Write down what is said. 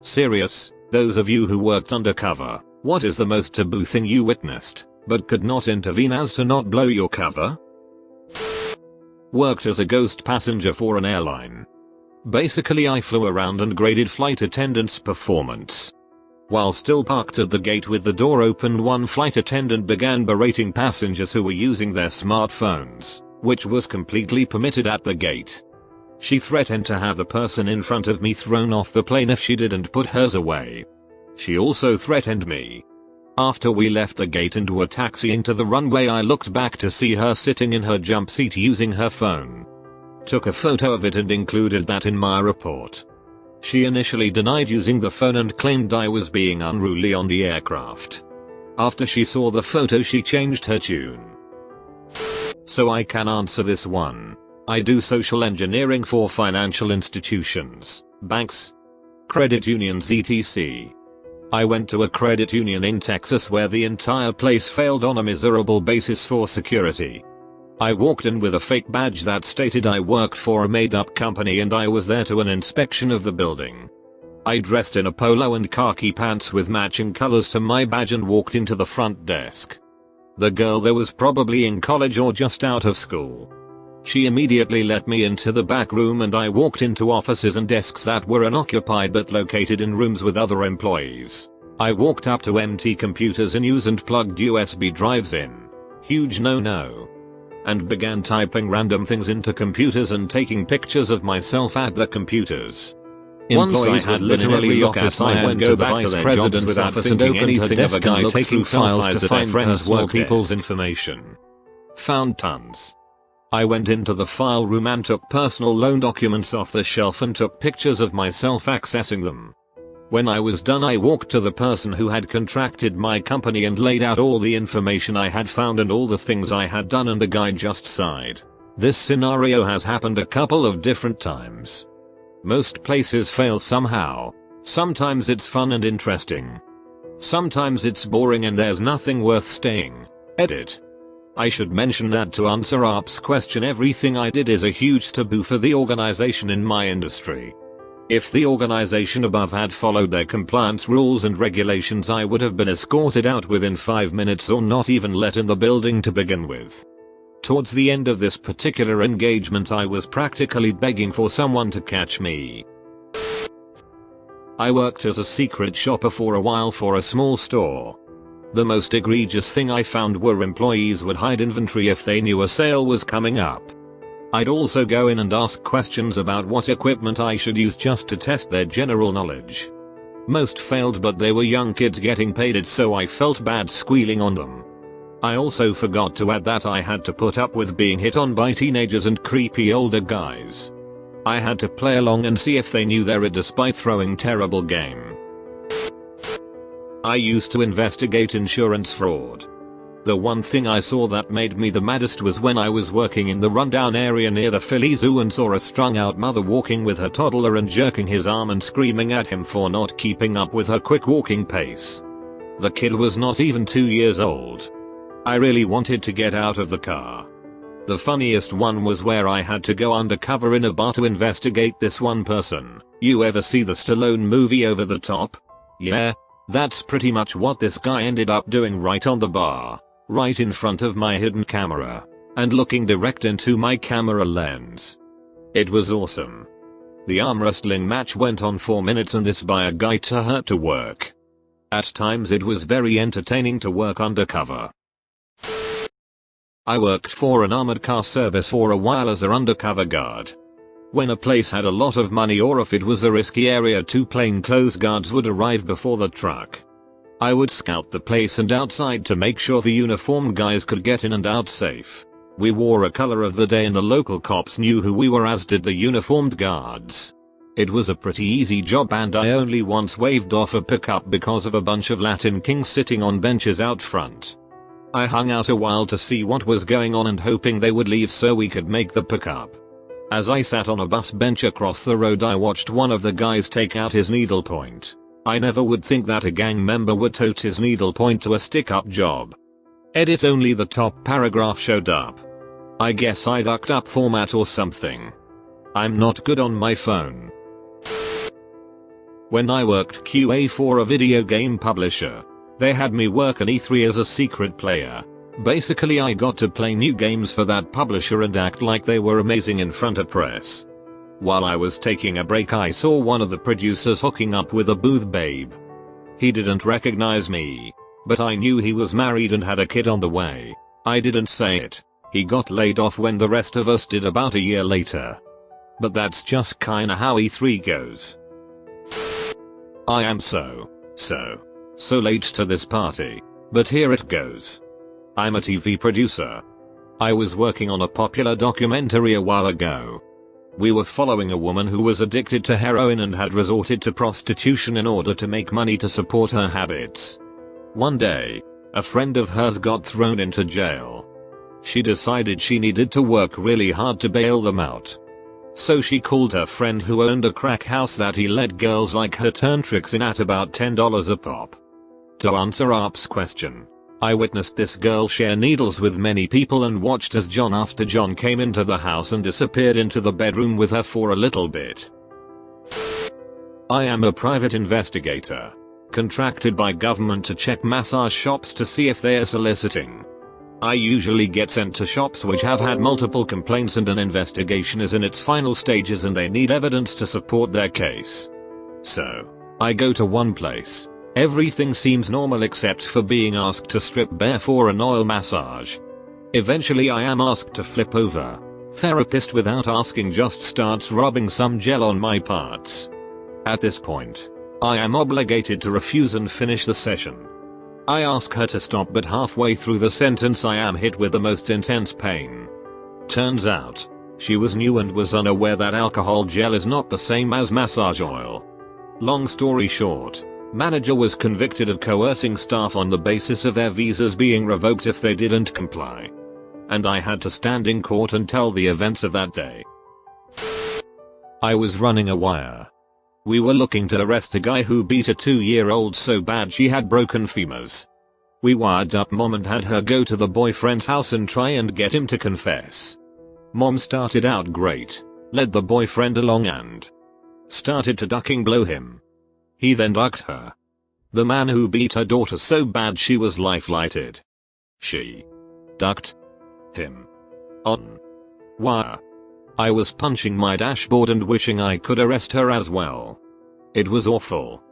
Serious, those of you who worked undercover, what is the most taboo thing you witnessed, but could not intervene as to not blow your cover? Worked as a ghost passenger for an airline. Basically I flew around and graded flight attendants' performance. While still parked at the gate with the door open, one flight attendant began berating passengers who were using their smartphones, which was completely permitted at the gate. She threatened to have the person in front of me thrown off the plane if she didn't put hers away. She also threatened me. After we left the gate and were taxiing to the runway, I looked back to see her sitting in her jump seat using her phone. Took a photo of it and included that in my report. She initially denied using the phone and claimed I was being unruly on the aircraft. After she saw the photo, she changed her tune. So I can answer this one. I do social engineering for financial institutions, banks, credit unions etc. I went to a credit union in Texas where the entire place failed on a miserable basis for security. I walked in with a fake badge that stated I worked for a made-up company and I was there to an inspection of the building. I dressed in a polo and khaki pants with matching colors to my badge and walked into the front desk. The girl there was probably in college or just out of school. She immediately let me into the back room and I walked into offices and desks that were unoccupied but located in rooms with other employees. I walked up to empty computers in use and plugged USB drives in. Huge no-no. And began typing random things into computers and taking pictures of myself at the computers. Employees had literally look at I went to back to their jobs without thinking anything of a guy taking files to find friends' work people's information. Found tons. I went into the file room and took personal loan documents off the shelf and took pictures of myself accessing them. When I was done, I walked to the person who had contracted my company and laid out all the information I had found and all the things I had done, and the guy just sighed. This scenario has happened a couple of different times. Most places fail somehow. Sometimes it's fun and interesting. Sometimes it's boring and there's nothing worth staying. Edit. I should mention that to answer ARP's question, everything I did is a huge taboo for the organization in my industry. If the organization above had followed their compliance rules and regulations, I would have been escorted out within 5 minutes or not even let in the building to begin with. Towards the end of this particular engagement, I was practically begging for someone to catch me. I worked as a secret shopper for a while for a small store. The most egregious thing I found were employees would hide inventory if they knew a sale was coming up. I'd also go in and ask questions about what equipment I should use just to test their general knowledge. Most failed, but they were young kids getting paid, so I felt bad squealing on them. I also forgot to add that I had to put up with being hit on by teenagers and creepy older guys. I had to play along and see if they knew their it despite throwing terrible game. I used to investigate insurance fraud. The one thing I saw that made me the maddest was when I was working in the rundown area near the Philly Zoo and saw a strung out mother walking with her toddler and jerking his arm and screaming at him for not keeping up with her quick walking pace. The kid was not even 2 years old. I really wanted to get out of the car. The funniest one was where I had to go undercover in a bar to investigate this one person. You ever see the Stallone movie Over the Top? Yeah. That's pretty much what this guy ended up doing right on the bar, right in front of my hidden camera, and looking direct into my camera lens. It was awesome. The arm wrestling match went on 4 minutes and this by a guy to hurt to work. At times it was very entertaining to work undercover. I worked for an armored car service for a while as an undercover guard. When a place had a lot of money or if it was a risky area, 2 plainclothes guards would arrive before the truck. I would scout the place and outside to make sure the uniformed guys could get in and out safe. We wore a color of the day and the local cops knew who we were, as did the uniformed guards. It was a pretty easy job and I only once waved off a pickup because of a bunch of Latin kings sitting on benches out front. I hung out a while to see what was going on and hoping they would leave so we could make the pickup. As I sat on a bus bench across the road, I watched one of the guys take out his needlepoint. I never would think that a gang member would tote his needlepoint to a stick-up job. Edit. Only the top paragraph showed up. I guess I ducked up format or something. I'm not good on my phone. When I worked QA for a video game publisher, they had me work an E3 as a secret player. Basically I got to play new games for that publisher and act like they were amazing in front of press. While I was taking a break I saw one of the producers hooking up with a booth babe. He didn't recognize me, but I knew he was married and had a kid on the way. I didn't say it. He got laid off when the rest of us did about a year later. But that's just kinda how E3 goes. I am so late to this party, but here it goes. I'm a TV producer. I was working on a popular documentary a while ago. We were following a woman who was addicted to heroin and had resorted to prostitution in order to make money to support her habits. One day, a friend of hers got thrown into jail. She decided she needed to work really hard to bail them out. So she called her friend who owned a crack house that he let girls like her turn tricks in at about $10 a pop. To answer Arp's question, I witnessed this girl share needles with many people and watched as John after John came into the house and disappeared into the bedroom with her for a little bit. I am a private investigator, contracted by government to check massage shops to see if they are soliciting. I usually get sent to shops which have had multiple complaints and an investigation is in its final stages and they need evidence to support their case. So, I go to one place. Everything seems normal except for being asked to strip bare for an oil massage. Eventually I am asked to flip over. Therapist without asking just starts rubbing some gel on my parts. At this point, I am obligated to refuse and finish the session. I ask her to stop but halfway through the sentence I am hit with the most intense pain. Turns out, she was new and was unaware that alcohol gel is not the same as massage oil. Long story short, manager was convicted of coercing staff on the basis of their visas being revoked if they didn't comply. And I had to stand in court and tell the events of that day. I was running a wire. We were looking to arrest a guy who beat a 2-year-old so bad she had broken femurs. We wired up mom and had her go to the boyfriend's house and try and get him to confess. Mom started out great, led the boyfriend along and started to ducking blow him. He then ducked her. The man who beat her daughter so bad she was life-flighted. She ducked him on wire. I was punching my dashboard and wishing I could arrest her as well. It was awful.